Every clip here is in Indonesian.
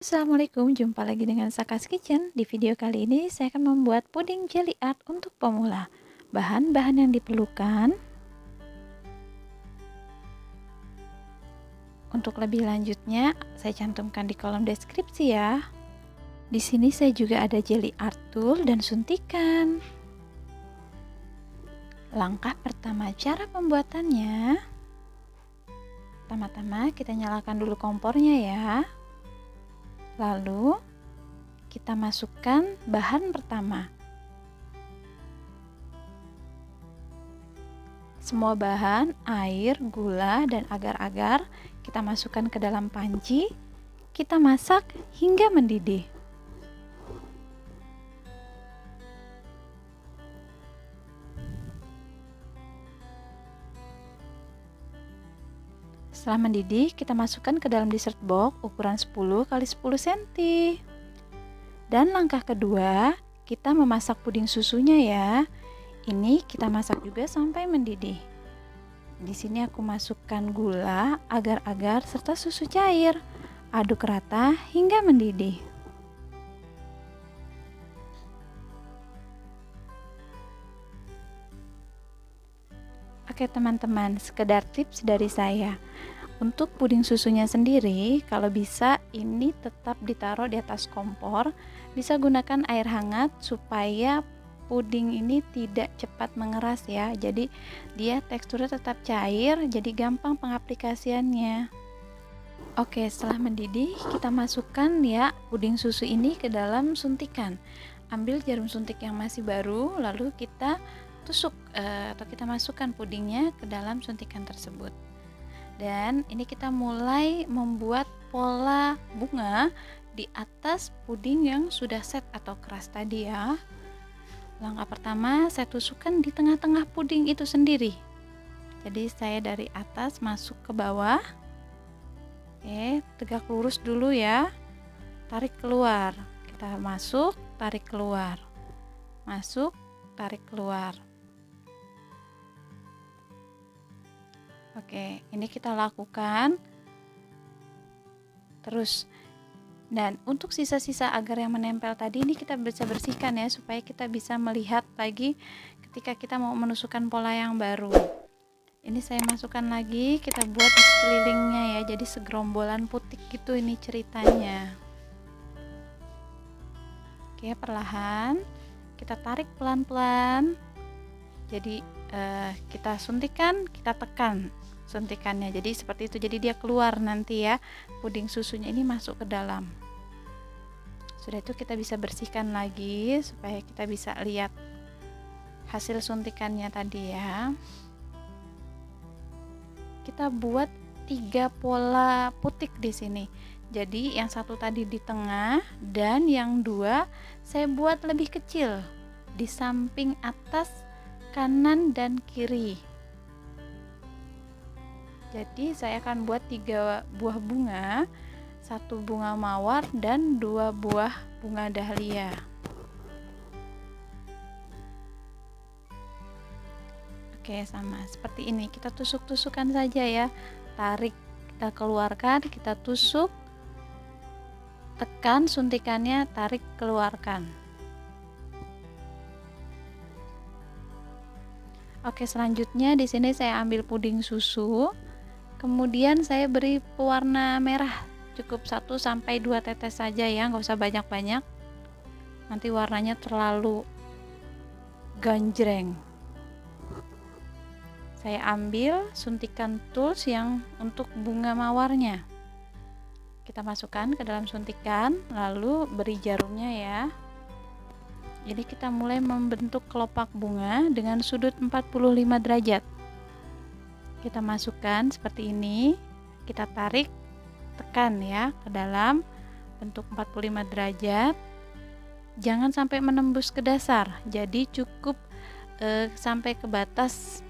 Assalamualaikum, jumpa lagi dengan Sakas Kitchen. Di video kali ini saya akan membuat puding jelly art untuk pemula. Bahan-bahan yang diperlukan. Untuk lebih lanjutnya, saya cantumkan di kolom deskripsi ya. Di sini saya juga ada jelly art tool dan suntikan. Langkah pertama cara pembuatannya. Pertama-tama kita nyalakan dulu kompornya ya. Lalu kita masukkan bahan pertama. Semua bahan, air, gula, dan agar-agar kita masukkan ke dalam panci. Kita masak hingga mendidih. Setelah mendidih, kita masukkan ke dalam dessert box ukuran 10 x 10 cm. Dan langkah kedua, kita memasak puding susunya ya. Ini kita masak juga sampai mendidih. Di sini aku masukkan gula, agar-agar serta susu cair. Aduk rata hingga mendidih. Oke teman-teman, sekedar tips dari saya. Untuk puding susunya sendiri, kalau bisa ini tetap ditaruh di atas kompor. Bisa gunakan air hangat supaya puding ini tidak cepat mengeras ya. Jadi dia teksturnya tetap cair, jadi gampang pengaplikasiannya. Oke, setelah mendidih kita masukkan ya puding susu ini ke dalam suntikan. Ambil jarum suntik yang masih baru, lalu kita tusuk atau kita masukkan pudingnya ke dalam suntikan tersebut. Dan ini kita mulai membuat pola bunga di atas puding yang sudah set atau keras tadi ya. Langkah pertama saya tusukkan di tengah-tengah puding itu sendiri. Jadi saya dari atas masuk ke bawah. Tegak lurus dulu ya. Tarik keluar. Kita masuk, tarik keluar. Masuk, tarik keluar. Oke, ini kita lakukan terus. Dan untuk sisa-sisa agar yang menempel tadi ini kita bisa bersihkan ya, supaya kita bisa melihat lagi ketika kita mau menusukkan pola yang baru. Ini saya masukkan lagi, kita buat di sekelilingnya ya, jadi segerombolan putik gitu ini ceritanya. Oke, perlahan kita tarik pelan-pelan. Jadi kita suntikan, kita tekan suntikannya, jadi seperti itu, jadi dia keluar nanti ya, puding susunya ini masuk ke dalam. Sudah itu kita bisa bersihkan lagi supaya kita bisa lihat hasil suntikannya tadi ya. Kita buat 3 pola putik di sini. Jadi yang satu tadi di tengah dan yang 2 saya buat lebih kecil di samping atas kanan dan kiri. Jadi saya akan buat 3 buah bunga, 1 bunga mawar dan 2 buah bunga dahlia. Oke, sama seperti ini, kita tusuk-tusukkan saja ya. Tarik, kita keluarkan, kita tusuk, tekan suntikannya, tarik, keluarkan. Oke, selanjutnya di sini saya ambil puding susu. Kemudian saya beri pewarna merah, cukup 1-2 tetes saja ya, nggak usah banyak-banyak. Nanti warnanya terlalu ganjreng. Saya ambil suntikan tools yang untuk bunga mawarnya. Kita masukkan ke dalam suntikan, lalu beri jarumnya ya. Jadi kita mulai membentuk kelopak bunga dengan sudut 45 derajat. Kita masukkan seperti ini, kita tarik, tekan ya ke dalam bentuk 45 derajat. Jangan sampai menembus ke dasar, jadi cukup sampai ke batas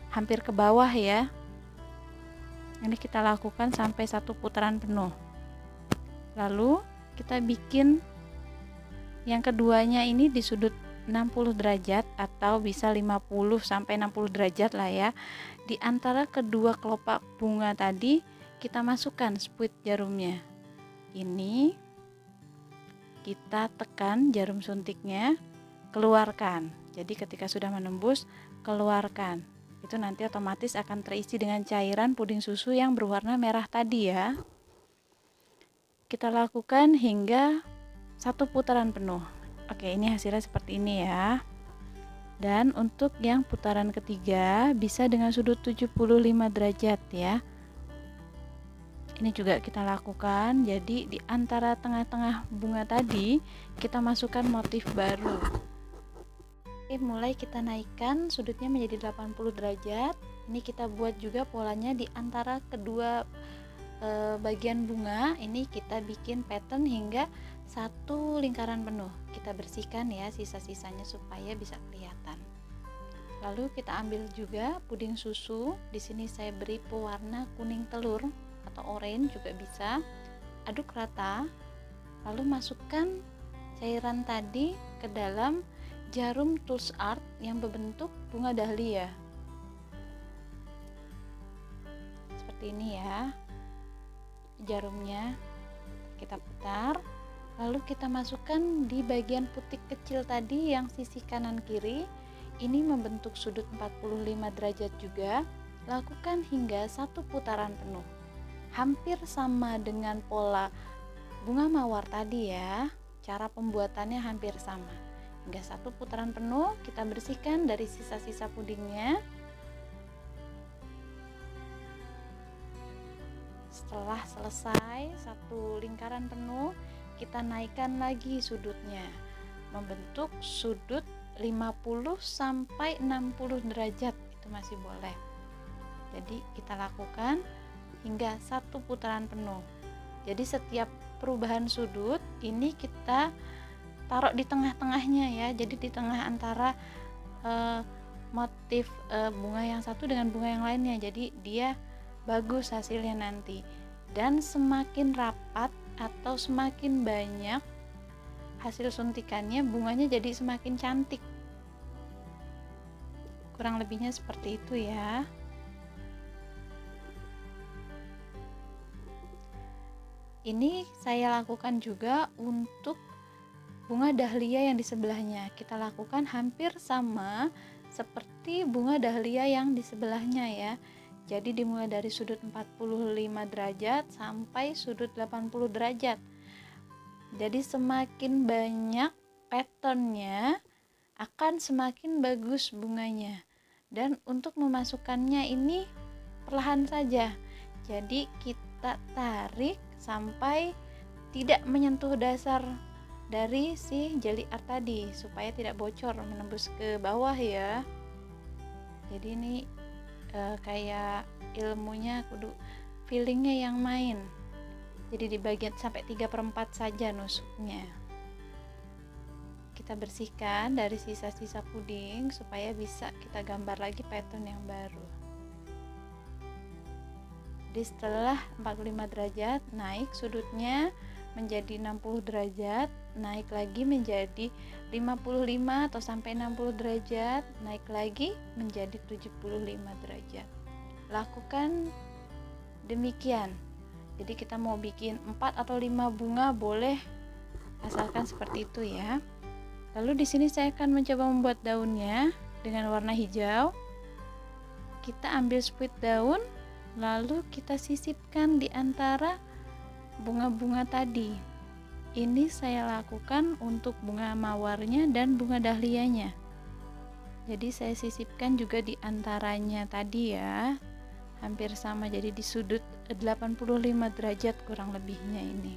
hampir ke bawah ya. Ini kita lakukan sampai 1 putaran penuh. Lalu kita bikin yang keduanya ini di sudut 60 derajat atau bisa 50 sampai 60 derajat lah ya. Di antara kedua kelopak bunga tadi kita masukkan spuit jarumnya. Ini kita tekan jarum suntiknya, keluarkan. Jadi ketika sudah menembus, keluarkan. Itu nanti otomatis akan terisi dengan cairan puding susu yang berwarna merah tadi ya. Kita lakukan hingga 1 putaran penuh. Oke, ini hasilnya seperti ini ya. Dan untuk yang putaran ketiga bisa dengan sudut 75 derajat ya. Ini juga kita lakukan. Jadi di antara tengah-tengah bunga tadi kita masukkan motif baru. Oke, mulai kita naikkan sudutnya menjadi 80 derajat. Ini kita buat juga polanya di antara kedua bagian bunga. Ini kita bikin pattern hingga 1 lingkaran penuh. Kita bersihkan ya sisa-sisanya supaya bisa kelihatan. Lalu kita ambil juga puding susu. Di sini saya beri pewarna kuning telur atau orange juga bisa. Aduk rata. Lalu masukkan cairan tadi ke dalam jarum tools art yang berbentuk bunga dahlia. Seperti ini ya. Jarumnya kita putar, lalu kita masukkan di bagian putik kecil tadi yang sisi kanan kiri. Ini membentuk sudut 45 derajat juga. Lakukan hingga 1 putaran penuh, hampir sama dengan pola bunga mawar tadi ya. Cara pembuatannya hampir sama. Hingga 1 putaran penuh, kita bersihkan dari sisa-sisa pudingnya. Setelah selesai 1 lingkaran penuh, kita naikkan lagi sudutnya, membentuk sudut 50 sampai 60 derajat, itu masih boleh. Jadi kita lakukan hingga 1 putaran penuh. Jadi setiap perubahan sudut ini kita taruh di tengah-tengahnya ya. Jadi di tengah antara motif bunga yang satu dengan bunga yang lainnya. Jadi dia bagus hasilnya nanti. Dan semakin rapat atau semakin banyak hasil suntikannya, bunganya jadi semakin cantik. Kurang lebihnya seperti itu ya. Ini saya lakukan juga untuk bunga dahlia yang di sebelahnya. Kita lakukan hampir sama seperti bunga dahlia yang di sebelahnya ya. Jadi dimulai dari sudut 45 derajat sampai sudut 80 derajat. Jadi semakin banyak patternnya akan semakin bagus bunganya. Dan untuk memasukkannya ini perlahan saja. Jadi kita tarik sampai tidak menyentuh dasar dari si jelly art tadi supaya tidak bocor menembus ke bawah ya. Jadi ini kayak ilmunya kudu feelingnya yang main. Jadi di bagian sampai 3/4 saja nusuknya. Kita bersihkan dari sisa-sisa puding supaya bisa kita gambar lagi pattern yang baru. Jadi setelah 45 derajat naik sudutnya menjadi 60 derajat, naik lagi menjadi 55 atau sampai 60 derajat, naik lagi menjadi 75 derajat. Lakukan demikian. Jadi kita mau bikin 4 atau 5 bunga boleh, asalkan seperti itu ya. Lalu di sini saya akan mencoba membuat daunnya dengan warna hijau. Kita ambil split daun, lalu kita sisipkan di antara bunga-bunga tadi. Ini saya lakukan untuk bunga mawarnya dan bunga dahlianya. Jadi saya sisipkan juga di antaranya tadi ya. Hampir sama, jadi di sudut 85 derajat kurang lebihnya ini.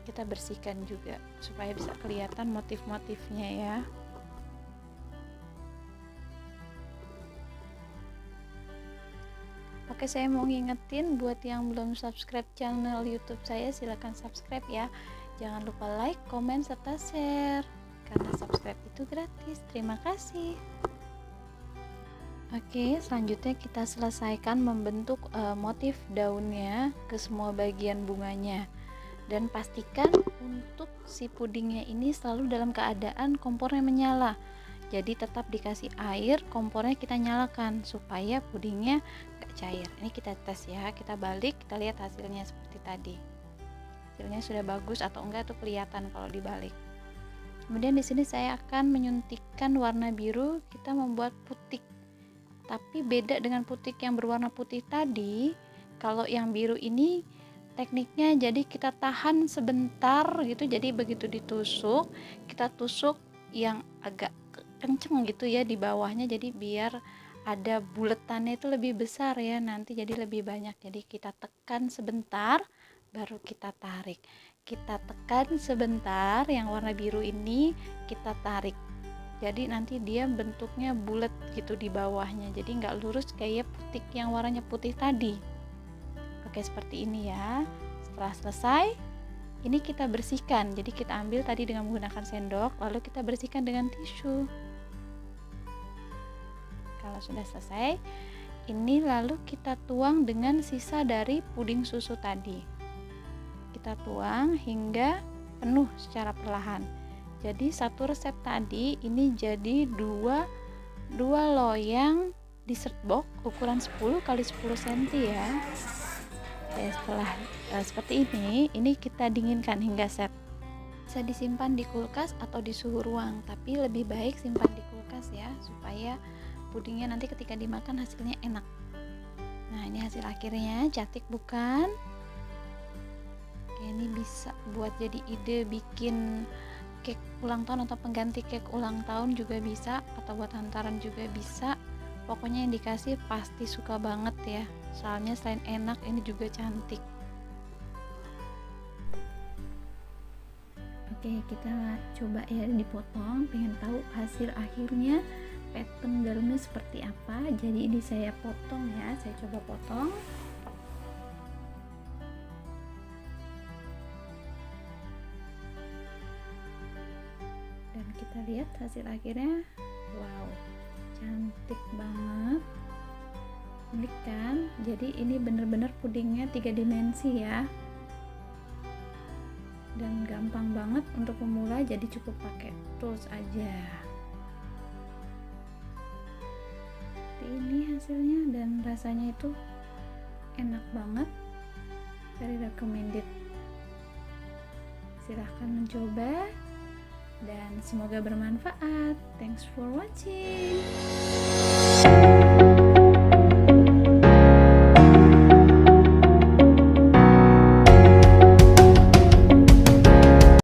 Kita bersihkan juga supaya bisa kelihatan motif-motifnya ya. Oke, saya mau ngingetin buat yang belum subscribe channel YouTube saya, silahkan subscribe ya. Jangan lupa like, komen, serta share. Karena subscribe itu gratis. Terima kasih. Oke, selanjutnya kita selesaikan membentuk motif daunnya ke semua bagian bunganya. Dan pastikan untuk si pudingnya ini selalu dalam keadaan kompornya menyala. Jadi tetap dikasih air, kompornya kita nyalakan supaya pudingnya gak cair. Ini kita tes ya, kita balik, kita lihat hasilnya seperti tadi. hasilnya sudah bagus atau enggak tuh kelihatan kalau dibalik. Kemudian di sini saya akan menyuntikkan warna biru, kita membuat putik. Tapi beda dengan putik yang berwarna putih tadi. Kalau yang biru ini tekniknya jadi kita tahan sebentar gitu, jadi begitu ditusuk kita tusuk yang agak kenceng gitu ya di bawahnya, jadi biar ada buletannya itu lebih besar ya nanti, jadi lebih banyak. Jadi kita tekan sebentar baru kita tarik, kita tekan sebentar yang warna biru ini kita tarik, jadi nanti dia bentuknya bulat gitu di bawahnya, jadi nggak lurus kayak putik yang warnanya putih tadi. Oke, seperti ini ya. Setelah selesai, ini kita bersihkan. Jadi kita ambil tadi dengan menggunakan sendok, lalu kita bersihkan dengan tisu. Kalau sudah selesai, ini lalu kita tuang dengan sisa dari puding susu tadi. Kita tuang hingga penuh secara perlahan. Jadi satu resep tadi ini jadi dua loyang dessert box ukuran 10 x 10 cm ya. Oke, setelah seperti ini kita dinginkan hingga set. Bisa disimpan di kulkas atau di suhu ruang, tapi lebih baik simpan di kulkas ya, supaya pudingnya nanti ketika dimakan hasilnya enak. Nah, ini hasil akhirnya, cantik bukan? Oke, ini bisa buat jadi ide bikin cake ulang tahun atau pengganti cake ulang tahun juga bisa, atau buat hantaran juga bisa. Pokoknya yang dikasih pasti suka banget ya, soalnya selain enak ini juga cantik. Oke, kita coba ya dipotong, pengen tahu hasil akhirnya pattern dalamnya seperti apa. Jadi ini saya potong ya, saya coba potong. Dan kita lihat hasil akhirnya, wow, cantik banget, unik kan? Jadi ini bener-bener pudingnya 3 dimensi ya, dan gampang banget untuk pemula, jadi cukup pakai tools aja. Seperti ini hasilnya, dan rasanya itu enak banget, very recommended. Silahkan mencoba dan semoga bermanfaat. Thanks for watching.